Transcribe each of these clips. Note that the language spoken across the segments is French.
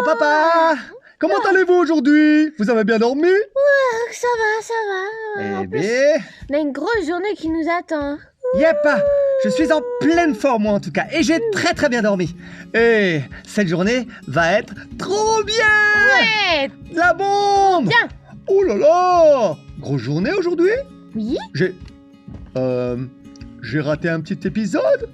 Allô, papa? Comment allez-vous aujourd'hui? Vous avez bien dormi? Ça va. En Eh plus, bien, on a une grosse journée qui nous attend. yep, je suis en pleine forme moi en tout cas, et j'ai très très bien dormi. Et cette journée va être trop bien! Ouais. La bombe! Bien. Oh là là! Grosse journée aujourd'hui? Oui. J'ai raté un petit épisode?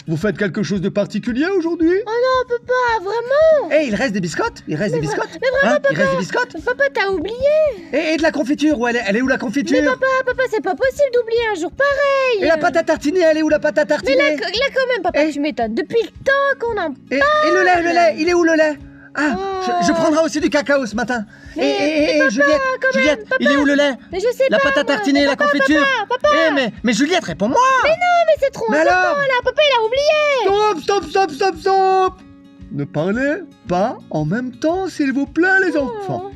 Vous faites quelque chose de particulier aujourd'hui? Oh non, papa, vraiment. Eh, il reste des biscottes? Il reste des biscottes? Mais vraiment, Hein? Il reste des biscottes? Papa, t'as oublié. Et de la confiture, où elle est où la Mais confiture? papa, c'est pas possible d'oublier un jour pareil. Et la pâte à tartiner, elle est où la pâte à Mais tartiner? là quand même, papa, Eh. tu m'étonnes. Depuis le temps qu'on en... Et le lait, il est où le lait? Ah, Oh. je prendrai aussi du cacao ce matin. Mais papa, Juliette, quand même, Juliette, papa. il est où le lait? Mais je sais La pas, pâte à moi. tartiner, Mais la papa, confiture? Papa. Mais Juliette, réponds-moi! Mais c'est trop Mais important, alors? là. Papa, il a oublié. Stop! Ne parlez pas en même temps, s'il vous plaît, les enfants.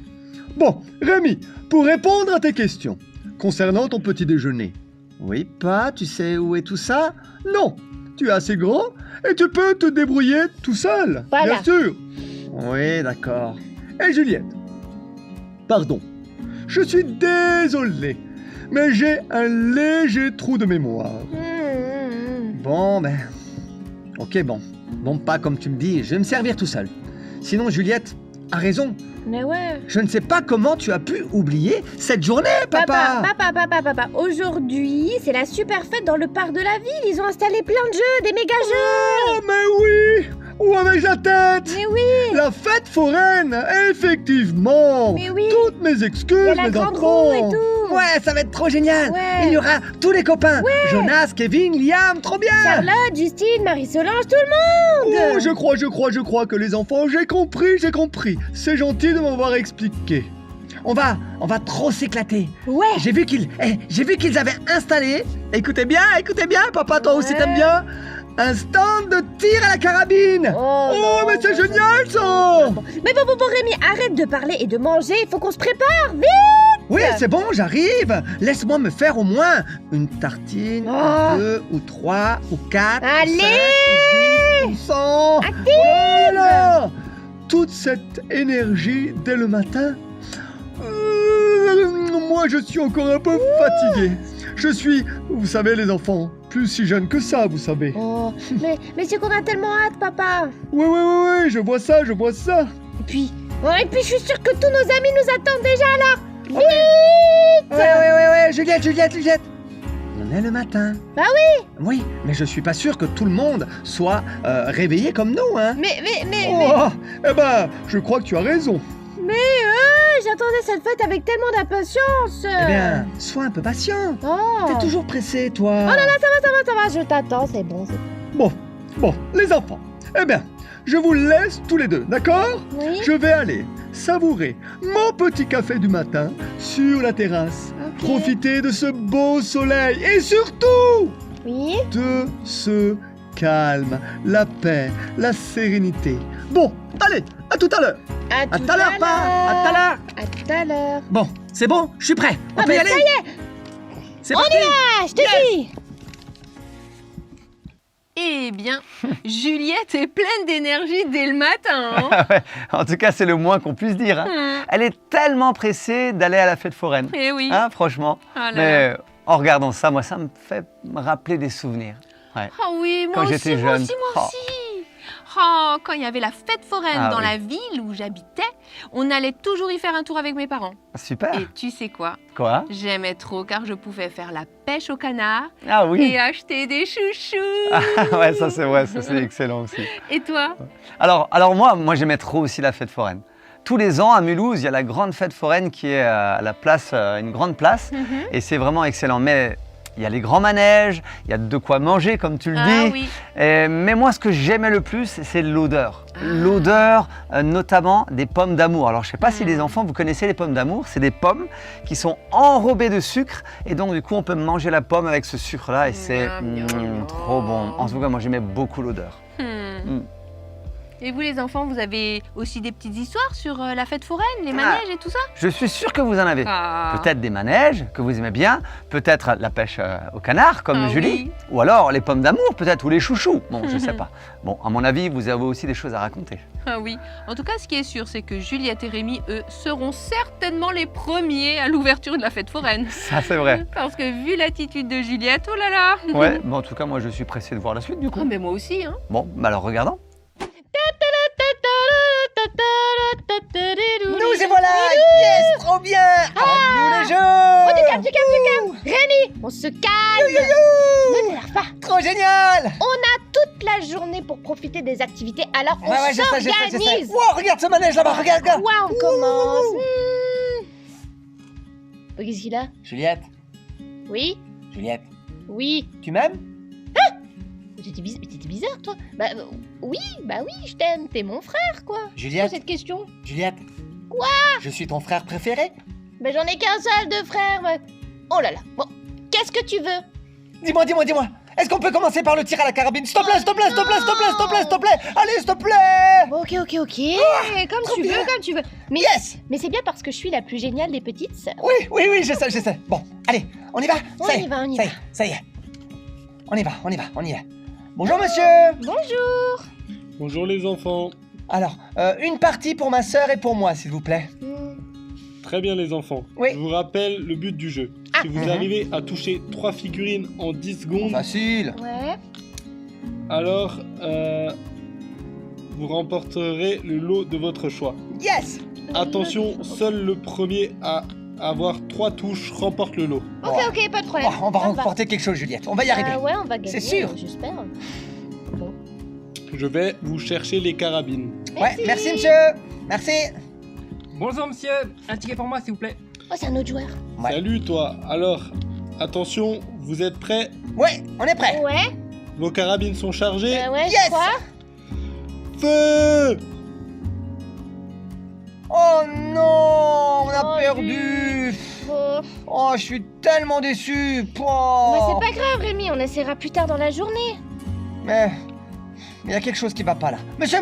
Bon, Rémi, pour répondre à tes questions concernant ton petit déjeuner. Oui, pas, tu sais où est tout ça? Non, tu es assez grand et tu peux te débrouiller tout seul, Voilà. bien sûr. Oui, d'accord. Et Juliette? Pardon, je suis désolé, mais j'ai un léger trou de mémoire. Bon, ben... Ok, bon, pas comme tu me dis, je vais me servir tout seul. Sinon, Juliette a raison. Mais ouais. Je ne sais pas comment tu as pu oublier cette journée, papa. Papa. Aujourd'hui, c'est la super fête dans le parc de la ville. Ils ont installé plein de jeux, des méga jeux. Oh, mais oui! Où avec la tête? Mais oui. La fête foraine, effectivement. Mais oui. Toutes mes Il y excuses, a la mes grande enfants. roue et tout. Ouais, ça va être trop génial. Ouais. Il y aura tous les copains. Jonas, Kevin, Liam, trop bien. Charlotte, Justine, Marie-Solange, tout le monde. Oh, je crois que les enfants, j'ai compris. C'est gentil de m'avoir expliqué. On va trop s'éclater. Ouais. J'ai vu qu'ils avaient installé, écoutez bien, papa, toi aussi Ouais. t'aimes bien, un stand de tir à la carabine. Oh, Mais c'est génial ça. Mais bon, Rémi, arrête de parler et de manger. Il faut qu'on se prépare, vite. Oui, c'est bon, j'arrive. Laisse-moi me faire au moins une tartine, Oh. 2 ou 3 ou 4 Allez. ou 5 ou 10 ou 100. Active. Oh là là. Toute cette énergie dès le matin. Moi, je suis encore un peu fatigué. Je suis, vous savez les enfants, plus si jeune que ça, vous savez. Oh, mais c'est qu'on a tellement hâte, papa. Oui, je vois ça. Et puis, je suis sûre que tous nos amis nous attendent déjà alors. Vite. Oui, Juliette. On est le matin. Bah oui. Oui, mais je suis pas sûr que tout le monde soit réveillé comme nous, hein. Mais, Oh, eh ben, je crois que tu as raison. j'attendais cette fête avec tellement d'impatience. Eh bien, sois un peu patient. Oh. T'es toujours pressé, toi. Oh là là, ça va, je t'attends, c'est bon. Bon, les enfants. Eh bien, je vous laisse tous les deux, d'accord? Oui. Je vais aller savourer mon petit café du matin sur la terrasse. Ok. Profiter de ce beau soleil et surtout Oui. de ce calme, la paix, la sérénité. Bon, allez, à tout à l'heure. À tout à l'heure, pas. À tout à l'heure. À tout à l'heure. Bon, c'est bon, je suis prêt. On Ah, peut y mais aller. ça y est. C'est On parti. y va, je te dis. Eh bien, Juliette est pleine d'énergie dès le matin. Hein. Ah ouais, en tout cas, c'est le moins qu'on puisse dire. Hein. Elle est tellement pressée d'aller à la fête foraine. Eh oui. Hein, franchement. Ah là Mais là. en regardant ça, moi, ça me fait me rappeler des souvenirs. Ouais. Ah oui, moi Quand aussi, j'étais moi jeune. aussi. Oh. Oh, quand il y avait la fête foraine Ah dans oui. la ville où j'habitais, on allait toujours y faire un tour avec mes parents. Super. Et tu sais quoi? Quoi? J'aimais trop car je pouvais faire la pêche au canard Ah oui. et acheter des chouchous. Ah ouais, ça c'est vrai, ça c'est excellent aussi. Et toi? Alors moi j'aimais trop aussi la fête foraine. Tous les ans à Mulhouse, il y a la grande fête foraine qui est à la place, une grande place, et c'est vraiment excellent. Mais il y a les grands manèges, il y a de quoi manger comme tu le Ah dis. oui. Mais moi ce que j'aimais le plus, c'est l'odeur. L'odeur notamment des pommes d'amour. Alors je ne sais pas si les enfants vous connaissez les pommes d'amour, c'est des pommes qui sont enrobées de sucre et donc du coup on peut manger la pomme avec ce sucre là et c'est Miam, miam, miam. trop bon. En tout cas moi j'aimais beaucoup l'odeur. Et vous les enfants, vous avez aussi des petites histoires sur la fête foraine, les manèges et tout ça? Je suis sûr que vous en avez. Ah. Peut-être des manèges que vous aimez bien, peut-être la pêche au canard comme Ah Julie, oui. ou alors les pommes d'amour peut-être, ou les chouchous. Bon, je sais pas. Bon, à mon avis, vous avez aussi des choses à raconter. Ah oui. En tout cas, ce qui est sûr, c'est que Juliette et Rémi, eux, seront certainement les premiers à l'ouverture de la fête foraine. Ça, c'est vrai. Parce que vu l'attitude de Juliette, oh là là. Ouais, bon, en tout cas, moi, je suis pressé de voir la suite du coup. Ah mais moi aussi, hein. Bon, bah alors regardons. Nous et voilà. Yes, trop bien. Nous les jeux. Oh, du calme. Rémi, on se calme. Ne t'énerve pas. Trop génial. On a toute la journée pour profiter des activités, alors on Ouais, je sais. s'organise. Wow, regarde ce manège là-bas, regarde. Quoi, on commence Oh, qu'est-ce qu'il a? Juliette, Oui. Juliette, tu m'aimes? T'étais bizarre, toi. Oui, je t'aime. T'es mon frère, quoi. Pourquoi Juliette, cette question? Juliette. Quoi? Je suis ton frère préféré. J'en ai qu'un seul de frère. Oh là là. Bon, qu'est-ce que tu veux? Dis-moi. Est-ce qu'on peut commencer par le tir à la carabine? S'il te plaît. Allez, s'il te plaît. Bon, ok. Comme tu veux. Mais, Yes. mais c'est bien parce que je suis la plus géniale des petites sœurs. Oui, je sais. Bon, allez, on y va. On y va. Ça y est. On y est. Bonjour, monsieur. Bonjour. Bonjour les enfants. Alors, une partie pour ma sœur et pour moi, s'il vous plaît. Très bien les enfants. Oui. Je vous rappelle le but du jeu. Si vous arrivez à toucher 3 figurines en 10 secondes, Facile. Ouais. alors vous remporterez le lot de votre choix. Yes. Attention, seul le premier à avoir 3 touches remporte le lot. Ok, pas de problème. On va Ça remporter quelque chose, Juliette. On va y arriver. Ouais, on va gagner. C'est sûr. J'espère. Je vais vous chercher les carabines. Ouais, merci, monsieur. Merci. Bonjour monsieur, un ticket pour moi s'il vous plaît. Oh, c'est un autre joueur. Ouais. Salut toi. Alors, attention, vous êtes prêts? Ouais, on est prêt. Ouais, Vos carabines sont chargées? ouais, Yes. je crois. Feu! Oh non, on a Oh, perdu. Bon. Oh, je suis tellement déçu. Mais Oh. c'est pas grave, Rémi, on essaiera plus tard dans la journée. Mais il y a quelque chose qui va pas là. Monsieur.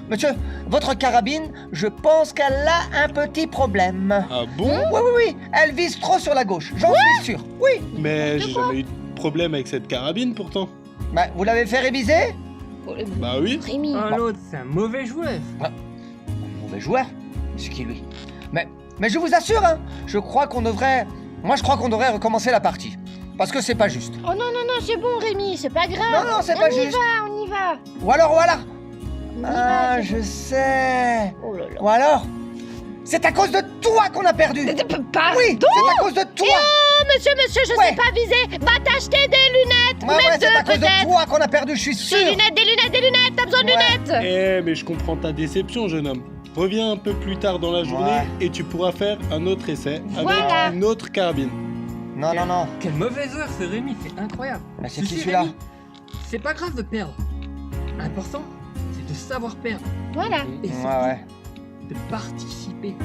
Monsieur, votre carabine, je pense qu'elle a un petit problème. Ah bon? Oui, elle vise trop sur la gauche, j'en suis sûr. Oui. Mais j'ai jamais eu de problème avec cette carabine pourtant. Bah, vous l'avez fait réviser? Bah oui. Rémi. Oh, l'autre, c'est un mauvais joueur. Mauvais joueur. C'est qui lui? Mais je vous assure, hein, je crois qu'on devrait recommencer la partie. Parce que c'est pas juste. Oh non, c'est bon, Rémi, c'est pas grave. Non, c'est pas juste. On y va. Ou alors. On y Ah, va, je sais. Oh là là. Ou alors, c'est à cause de toi qu'on a perdu. Pardon. Oui, c'est à cause de toi. Oh, monsieur, je Ouais. sais pas viser. Va t'acheter des lunettes. Ouais, même c'est à deux, cause de peut-être. toi qu'on a perdu, je suis sûr. Des lunettes, t'as besoin de Ouais. lunettes. Eh, mais je comprends ta déception, jeune homme. Reviens un peu plus tard dans la journée Ouais. et tu pourras faire un autre essai Voilà. avec une autre carabine. Non. Quel mauvais joueur ce Rémi, c'est incroyable. Mais c'est Tu qui sais, celui-là? Rémi, c'est pas grave de perdre. L'important, c'est de savoir perdre Voilà. et surtout Ouais. de participer.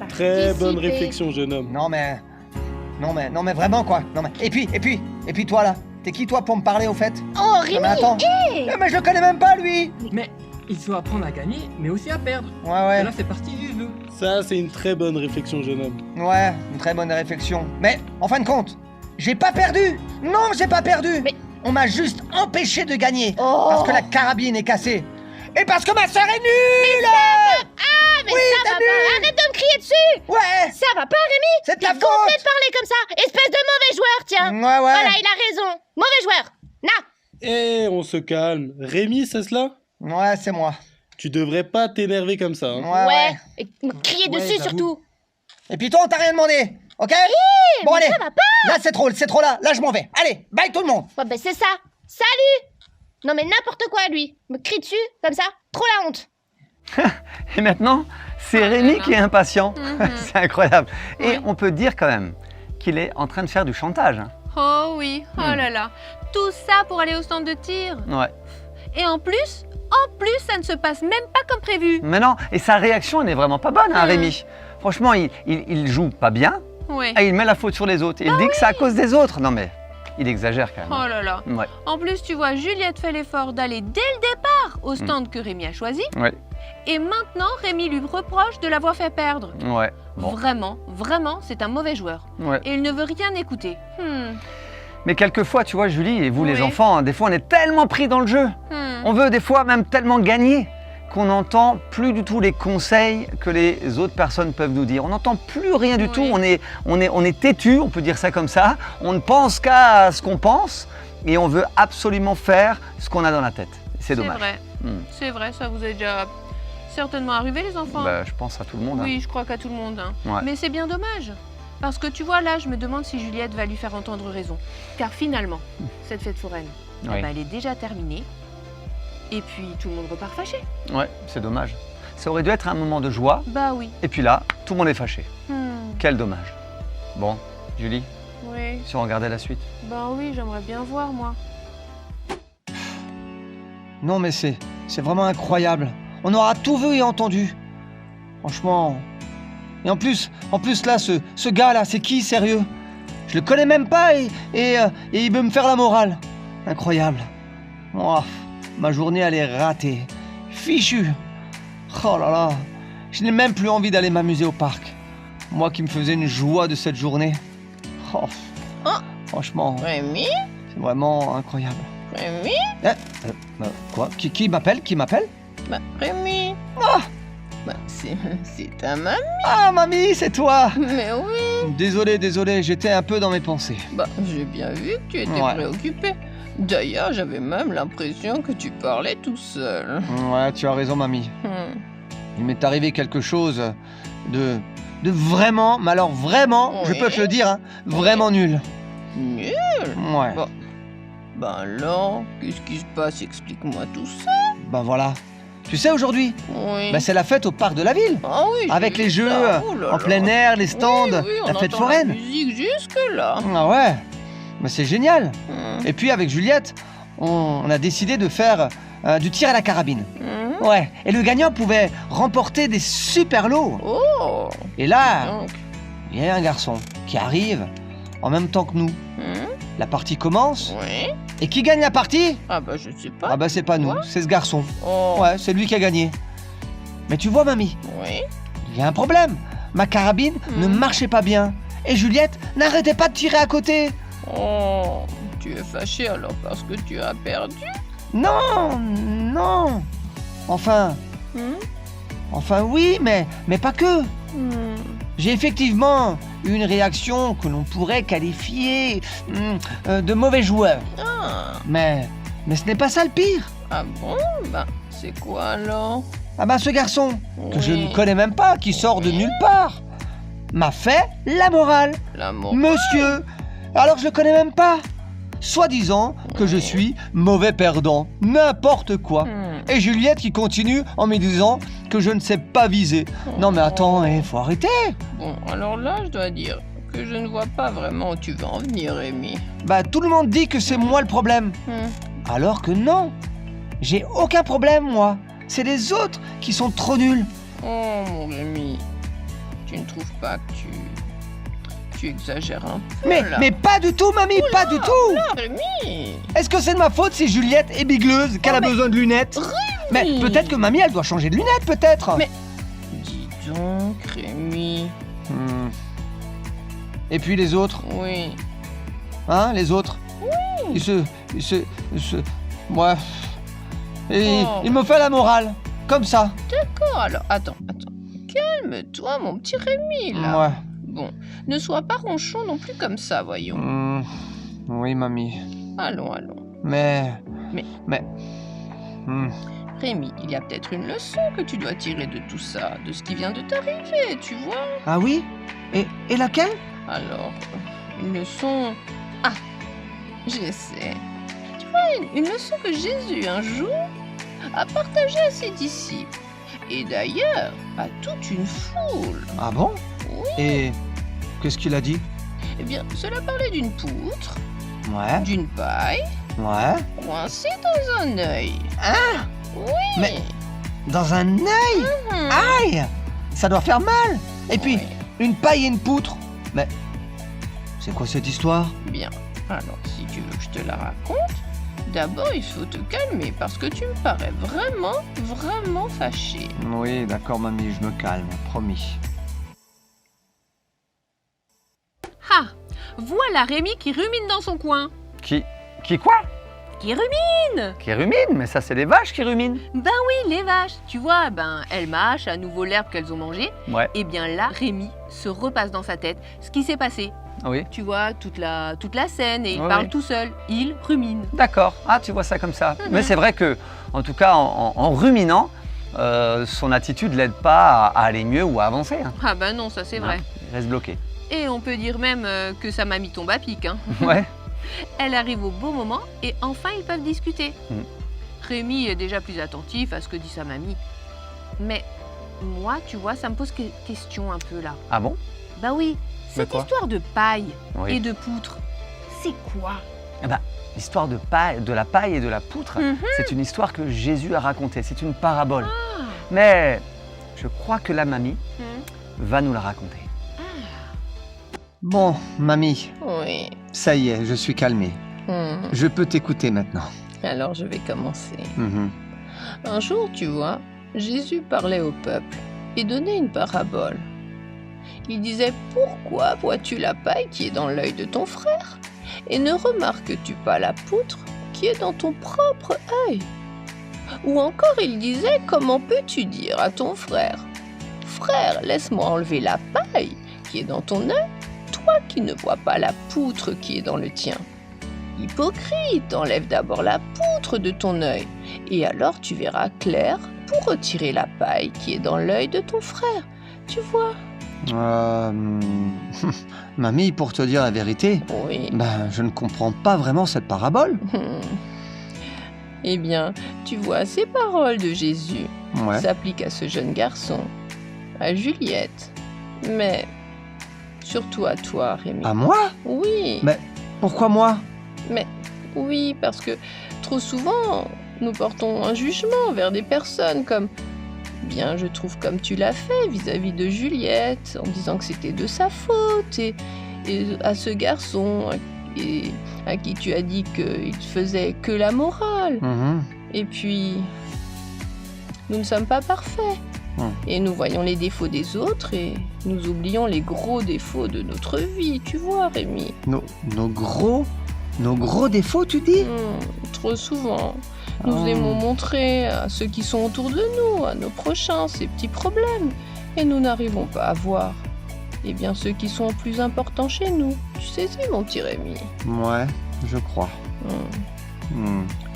Très bonne Participer. réflexion, jeune homme. Non mais vraiment quoi. Non mais et puis toi là, t'es qui toi pour me parler au fait? Oh, Non, Rémi. mais attends. Eh, mais je le connais même pas lui. Mais il faut apprendre à gagner, mais aussi à perdre. Ouais. Et là, c'est parti du jeu. Ça, c'est une très bonne réflexion, jeune homme. Ouais, une très bonne réflexion. Mais en fin de compte, j'ai pas perdu. Non, j'ai pas perdu. Mais- On m'a juste empêché de gagner Oh. parce que la carabine est cassée. Et parce que ma sœur est nulle. Ah, mais Oui, ça t'as va vu. pas. Arrête de me crier dessus. Ouais, Ça va pas, Rémi. c'est de ta T'es compté faute. de parler comme ça. Espèce de mauvais joueur, tiens. Ouais. Voilà, il a raison. Mauvais joueur. Na. Eh, on se calme. Rémi, c'est cela? Ouais, c'est moi. Tu devrais pas t'énerver comme ça. Hein. Ouais. Et me crier Ouais, dessus j'avoue. surtout. Et puis toi, on t'a rien demandé, ok? Bon allez. Ça va pas. Là, c'est trop là. Là, je m'en vais. Allez, bye tout le monde. Ouais, ben c'est ça. Salut. Non mais n'importe quoi, lui. Me crie dessus, comme ça. Trop la honte. Et maintenant, c'est Rémi qui est impatient. Mhm. C'est incroyable. Et Oui. on peut dire quand même qu'il est en train de faire du chantage. hein. Oh oui, oh là là. Tout ça pour aller au stand de tir. Ouais. Et en plus, ça ne se passe même pas comme prévu. Mais non, et sa réaction, elle n'est vraiment pas bonne, hein, Mhm. Rémi. Franchement, il joue pas bien Ouais. et il met la faute sur les autres. Il dit que c'est à cause des autres. Non mais, il exagère quand même. Oh là là. Ouais. En plus, tu vois, Juliette fait l'effort d'aller dès le départ au stand que Rémi a choisi. Ouais. Et maintenant, Rémi lui reproche de l'avoir fait perdre. Ouais. Bon. Vraiment, vraiment, c'est un mauvais joueur. Ouais. Et il ne veut rien écouter. Mais quelquefois, tu vois, Julie, et vous les Oui. enfants, hein, des fois on est tellement pris dans le jeu. On veut des fois même tellement gagner qu'on n'entend plus du tout les conseils que les autres personnes peuvent nous dire. On n'entend plus rien du Oui. tout. On est têtu, on peut dire ça comme ça. On ne pense qu'à ce qu'on pense et on veut absolument faire ce qu'on a dans la tête. C'est dommage. Vrai. Hmm. C'est vrai, ça vous est déjà certainement arrivé, les enfants. Bah, je pense à tout le monde. Oui, je crois qu'à tout le monde. Hein. Ouais. Mais c'est bien dommage. Parce que tu vois, là, je me demande si Juliette va lui faire entendre raison. Car finalement, cette fête foraine, Oui. elle est déjà terminée. Et puis, tout le monde repart fâché. Ouais, c'est dommage. Ça aurait dû être un moment de joie Bah oui. et puis là, tout le monde est fâché. Hmm. Quel dommage. Bon, Julie, Oui. si on regardait la suite. Bah oui, j'aimerais bien voir, moi. Non, mais c'est vraiment incroyable. On aura tout vu et entendu. Franchement. Et en plus là, ce gars-là, c'est qui, sérieux? Je le connais même pas et il veut me faire la morale. Incroyable. Oh, ma journée, elle est ratée. Fichue. Oh là là. Je n'ai même plus envie d'aller m'amuser au parc. Moi qui me faisais une joie de cette journée. Oh. Franchement, Rémi, c'est vraiment incroyable. Rémi, Quoi? Qui m'appelle? Qui m'appelle? bah Rémi. Bah c'est ta maman. Ah, mamie, c'est toi! Mais oui, Désolé, j'étais un peu dans mes pensées. bah j'ai bien vu que tu étais Ouais. préoccupé. D'ailleurs, j'avais même l'impression que tu parlais tout seul. Ouais, tu as raison, mamie. Il m'est arrivé quelque chose de vraiment, mais alors vraiment, je Oui. peux te le dire, hein, vraiment nul. Nul. Ouais. Bon. Bah alors, qu'est-ce qui se passe? Explique-moi tout ça. Ben voilà. Tu sais, aujourd'hui, Oui. ben, c'est la fête au parc de la ville. Ah oui, j'ai Avec vu les jeux ça. Oh là en là. plein air, les stands, Oui, oui, on la fête entend foraine. La musique jusque là. Ah ouais, mais c'est génial. Et puis avec Juliette, on a décidé de faire du tir à la carabine. Ouais, et le gagnant pouvait remporter des super lots. Oh. Et là, Donc. il y a un garçon qui arrive en même temps que nous. La partie commence. Oui. Et qui gagne la partie? Ah bah je sais pas. Ah bah c'est pas nous, c'est ce garçon. Oh. Ouais, c'est lui qui a gagné. Mais tu vois, mamie, Oui. il y a un problème. Ma carabine ne marchait pas bien. Et Juliette n'arrêtait pas de tirer à côté. Oh. Tu es fâché alors parce que tu as perdu. Non. Enfin oui, mais pas que. J'ai effectivement eu une réaction que l'on pourrait qualifier de mauvais joueur. Ah. Mais ce n'est pas ça le pire. Ah bon? Bah c'est quoi alors? Ah bah ce garçon, que je Oui. ne connais même pas, qui sort de nulle part, m'a fait la morale. L'amour. Monsieur, alors je le connais même pas. Soi-disant que je suis mauvais perdant, n'importe quoi. Et Juliette qui continue en me disant que je ne sais pas viser. Non mais attends, faut arrêter. Bon, alors là, je dois dire que je ne vois pas vraiment où tu veux en venir, Rémi. Bah tout le monde dit que c'est moi le problème. Alors que non, j'ai aucun problème moi. C'est les autres qui sont trop nuls. Oh, mon Rémi, tu ne trouves pas que tu exagères un peu là? Mais pas du tout, mamie, pas du tout. Ah, Rémi! Est-ce que c'est de ma faute si Juliette est bigleuse, qu'elle a besoin de lunettes? Mais peut-être que mamie, elle doit changer de lunettes, peut-être. Mais- Dis donc, Rémi. Et puis les autres, Oui. hein, les autres. Ils se... Ouais. Et Oh. il me fait la morale, comme ça. D'accord, alors, attends. Calme-toi, mon petit Rémi, là. Ouais. Bon, ne sois pas ronchon non plus comme ça, voyons. Oui, mamie. Allons. Mais... Mais- Rémi, il y a peut-être une leçon que tu dois tirer de tout ça, de ce qui vient de t'arriver, tu vois? Ah oui? Et laquelle? Alors, une leçon... Ah, je sais. Tu vois, une leçon que Jésus, un jour, a partagée à ses disciples. Et d'ailleurs, à toute une foule. Ah bon? Oui. Et qu'est-ce qu'il a dit? Eh bien, cela parlait d'une poutre, Ouais, d'une paille, ouais. coincée dans un œil. Ah! Oui. Mais- Dans un œil? Aïe! Ça doit faire mal! Et puis, Oui. une paille et une poutre. Mais c'est quoi cette histoire? Bien. Alors, si tu veux que je te la raconte, D'abord, il faut te calmer parce que tu me parais vraiment, vraiment fâché. Oui, d'accord, mamie, je me calme, promis. Ah, voilà Rémi qui rumine dans son coin. Qui quoi? Qui rumine? Qui rumine? Mais ça, c'est les vaches qui ruminent. Ben oui, les vaches. Tu vois, elles mâchent à nouveau l'herbe qu'elles ont mangée. Ouais, Et bien là, Rémi se repasse dans sa tête ce qui s'est passé. oui. Tu vois, toute la scène et il Oui, parle oui. tout seul. Il rumine. D'accord. Ah, tu vois ça comme ça. Mais c'est vrai que, en tout cas, en ruminant, son attitude l'aide pas à aller mieux ou à avancer. Hein. Ah ben non, ça c'est vrai. Il reste bloqué. Et on peut dire même que sa mamie tombe à pic. Hein. Ouais. Elle arrive au beau moment et enfin ils peuvent discuter. Rémi est déjà plus attentif à ce que dit sa mamie. Mais moi, tu vois, ça me pose question un peu là. Ah bon? Bah oui, cette quoi histoire de paille Oui. et de poutre, c'est quoi? L'histoire de la paille et de la poutre, c'est une histoire que Jésus a racontée. C'est une parabole. Mais je crois que la mamie va nous la raconter. Bon, mamie, Oui. ça y est, je suis calmé. Je peux t'écouter maintenant. Alors je vais commencer. Mhm. Un jour, tu vois, Jésus parlait au peuple et donnait une parabole. Il disait « Pourquoi vois-tu la paille qui est dans l'œil de ton frère et ne remarques-tu pas la poutre qui est dans ton propre œil ?» Ou encore il disait « Comment peux-tu dire à ton frère « Frère, laisse-moi enlever la paille qui est dans ton œil, toi qui ne vois pas la poutre qui est dans le tien ?» Hypocrite, enlève d'abord la poutre de ton œil, et alors tu verras clair pour retirer la paille qui est dans l'œil de ton frère. Tu vois? Mamie, pour te dire la vérité, Oui. je ne comprends pas vraiment cette parabole. Eh bien, tu vois, ces paroles de Jésus Ouais. s'appliquent à ce jeune garçon, à Juliette, mais surtout à toi, Rémi. À moi? Oui. Mais pourquoi moi? Oui, parce que trop souvent, nous portons un jugement vers des personnes comme bien, je trouve comme tu l'as fait vis-à-vis de Juliette, en disant que c'était de sa faute, et à ce garçon à qui tu as dit qu'il faisait que la morale. Mhm. Et puis, nous ne sommes pas parfaits. Et nous voyons les défauts des autres et nous oublions les gros défauts de notre vie, tu vois, Rémi. Nos gros défauts, tu dis? Trop souvent, nous aimons montrer à ceux qui sont autour de nous, à nos prochains, ces petits problèmes. Et nous n'arrivons pas à voir, eh bien, ceux qui sont plus importants chez nous. Tu sais, mon petit Rémi. Ouais, je crois.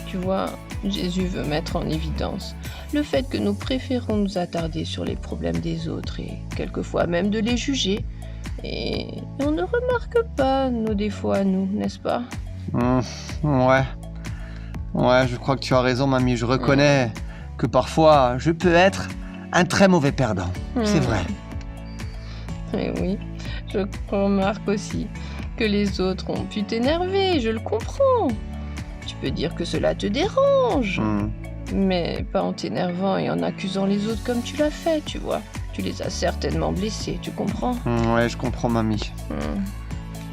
Tu vois, Jésus veut mettre en évidence le fait que nous préférons nous attarder sur les problèmes des autres et quelquefois même de les juger. Et on ne remarque pas nos défauts à nous, n'est-ce pas? Ouais. Ouais, je crois que tu as raison, mamie. Je reconnais que parfois, je peux être un très mauvais perdant. C'est vrai. Et oui, je remarque aussi que les autres ont pu t'énerver, je le comprends. Tu peux dire que cela te dérange, mais pas en t'énervant et en accusant les autres comme tu l'as fait, tu vois. Tu les as certainement blessés, tu comprends? Ouais, je comprends, mamie.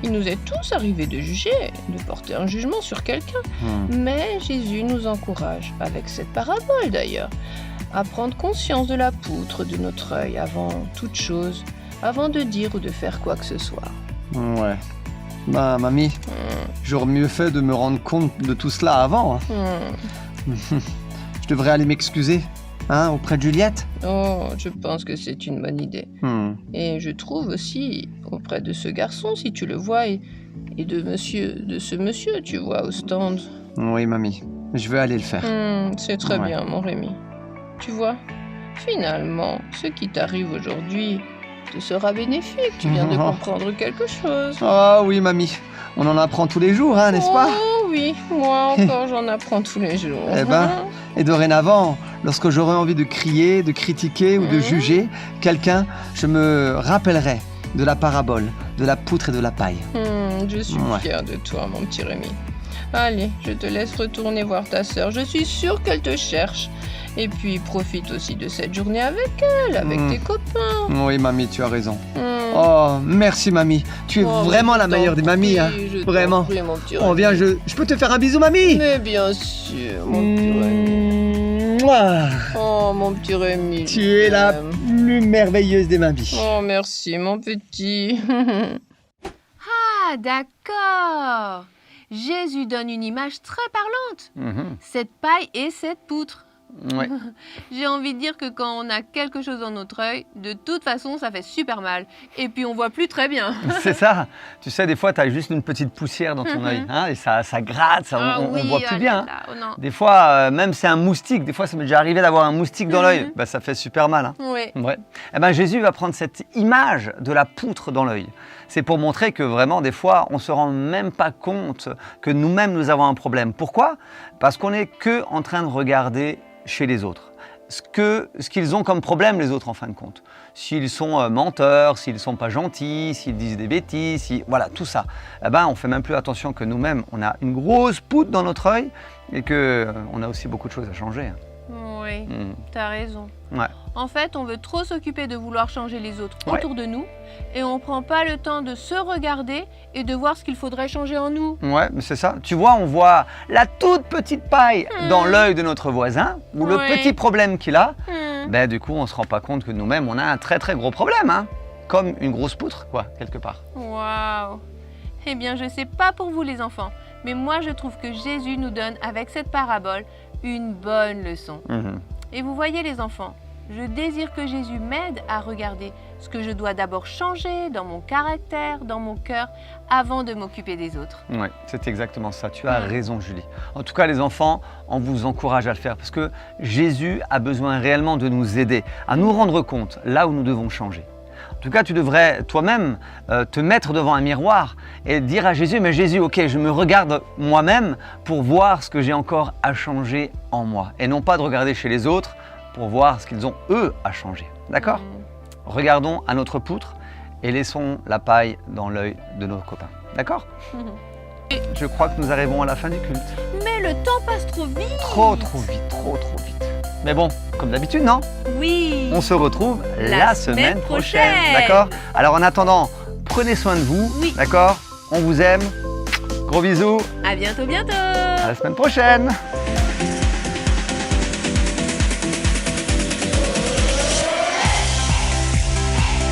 Il nous est tous arrivé de juger, de porter un jugement sur quelqu'un. Mais Jésus nous encourage, avec cette parabole d'ailleurs, à prendre conscience de la poutre de notre œil avant toute chose, avant de dire ou de faire quoi que ce soit. Ouais. Mamie, j'aurais mieux fait de me rendre compte de tout cela avant. Je devrais aller m'excuser, auprès de Juliette. Oh, je pense que c'est une bonne idée. Et je trouve aussi auprès de ce garçon, si tu le vois, et de ce monsieur, tu vois, au stand. Oui, mamie, je vais aller le faire. C'est très Ouais. bien, mon Rémi. Tu vois, finalement, ce qui t'arrive aujourd'hui te sera bénéfique. Tu viens de comprendre quelque chose. Ah oui, mamie, on en apprend tous les jours, n'est-ce pas? Oh oui, moi encore, j'en apprends tous les jours. Eh ben, et dorénavant, lorsque j'aurai envie de crier, de critiquer ou de juger quelqu'un, je me rappellerai de la parabole, de la poutre et de la paille. Je suis fière de toi, mon petit Rémi. Allez, je te laisse retourner voir ta sœur. Je suis sûre qu'elle te cherche Et puis profite aussi de cette journée avec elle, avec tes copains. Oui, mamie, tu as raison. Mm. Oh, merci, mamie. Tu es Oh, vraiment la je t'en meilleure des mamies, hein. prie, je t'en Vraiment. prie, mon petit Oh, Rémi. viens, je peux te faire un bisou, mamie? Mais bien sûr, mon petit Rémi. Mouah. Oh, mon petit Rémi. Tu es la j'aime. plus merveilleuse des mamies. Oh, merci, mon petit. Ah, d'accord. Jésus donne une image très parlante. Mhm. Cette paille et cette poutre. Ouais. J'ai envie de dire que quand on a quelque chose dans notre œil, de toute façon, ça fait super mal. Et puis, on voit plus très bien. C'est ça. Tu sais, des fois, tu as juste une petite poussière dans ton œil. Hein, et ça gratte, ça, Ah on oui, voit plus ah bien. là là, oh non. Des fois, même c'est un moustique. Des fois, ça m'est déjà arrivé d'avoir un moustique dans l'œil. Bah, ça fait super mal. Hein. Oui. Ouais. Eh ben, Jésus va prendre cette image de la poutre dans l'œil. C'est pour montrer que vraiment, des fois, on ne se rend même pas compte que nous-mêmes, nous avons un problème. Pourquoi? Parce qu'on n'est que en train de regarder chez les autres ce qu'ils ont comme problème, les autres, en fin de compte. S'ils sont menteurs, s'ils ne sont pas gentils, s'ils disent des bêtises, voilà, tout ça. Eh ben, on ne fait même plus attention que nous-mêmes, on a une grosse poutre dans notre œil et qu'on a aussi beaucoup de choses à changer. Oui, t'as raison. Ouais. En fait, on veut trop s'occuper de vouloir changer les autres Ouais. autour de nous et on prend pas le temps de se regarder et de voir ce qu'il faudrait changer en nous. Ouais, mais c'est ça. Tu vois, on voit la toute petite paille dans l'œil de notre voisin ou le Ouais. petit problème qu'il a. Hmm. Ben, du coup, on ne se rend pas compte que nous-mêmes, on a un très très gros problème. Hein, comme une grosse poutre, quoi, quelque part. Waouh. Eh bien, je sais pas pour vous les enfants, mais moi je trouve que Jésus nous donne avec cette parabole une bonne leçon. Mhm. Et vous voyez les enfants, je désire que Jésus m'aide à regarder ce que je dois d'abord changer dans mon caractère, dans mon cœur, avant de m'occuper des autres. Ouais, c'est exactement ça. Tu as raison, Julie. En tout cas, les enfants, on vous encourage à le faire parce que Jésus a besoin réellement de nous aider à nous rendre compte là où nous devons changer. En tout cas, tu devrais toi-même te mettre devant un miroir et dire à Jésus, mais Jésus, ok, je me regarde moi-même pour voir ce que j'ai encore à changer en moi. Et non pas de regarder chez les autres pour voir ce qu'ils ont, eux, à changer. D'accord? Regardons à notre poutre et laissons la paille dans l'œil de nos copains. D'accord? Je crois que nous arrivons à la fin du culte. Mais le temps passe trop vite. Trop vite, trop vite. Mais bon, comme d'habitude, non? Oui. On se retrouve la La semaine semaine prochaine. prochaine. D'accord? Alors en attendant, prenez soin de vous. Oui. D'accord? On vous aime. Gros bisous. À bientôt, bientôt. À la semaine prochaine.